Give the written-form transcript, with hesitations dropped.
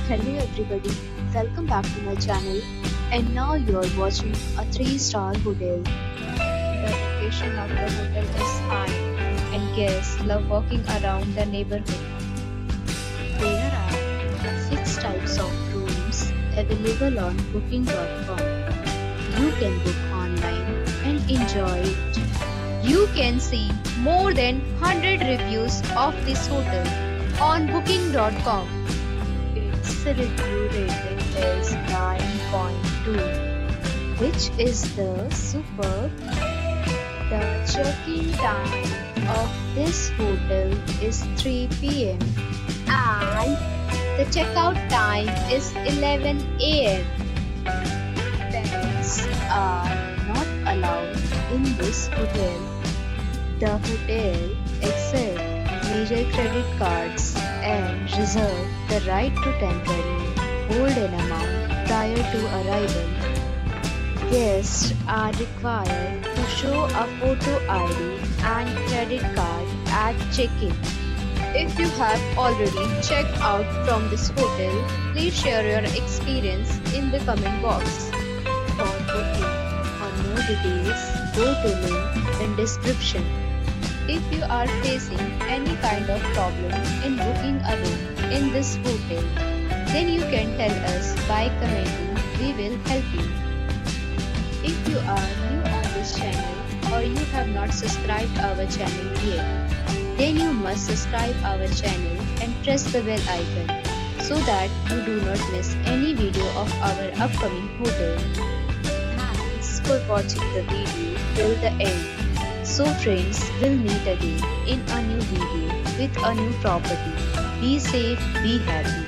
Hello everybody, welcome back to my channel, and now you are watching a 3-star hotel. The location of the hotel is high and guests love walking around the neighborhood. There are 6 types of rooms available on booking.com. You can book online and enjoy it. You can see more than 100 reviews of this hotel on booking.com. Its review rating is 9.2, which is the superb. The check-in time of this hotel is 3 p.m. and the checkout time is 11 a.m. Pets are not allowed in this hotel. The hotel accepts major credit cards and reserve the right to temporarily hold an amount prior to arrival. Guests are required to show a photo ID and credit card at check-in. If you have already checked out from this hotel, please share your experience in the comment box. For booking or more details, go to link in description. If you are facing any kind of problem in booking a room in this hotel, then you can tell us by commenting. We will help you. If you are new on this channel or you have not subscribed our channel yet, then you must subscribe our channel and press the bell icon so that you do not miss any video of our upcoming hotel. Thanks for watching the video till the end. So friends, we'll meet again in a new video with a new property. Be safe, be happy.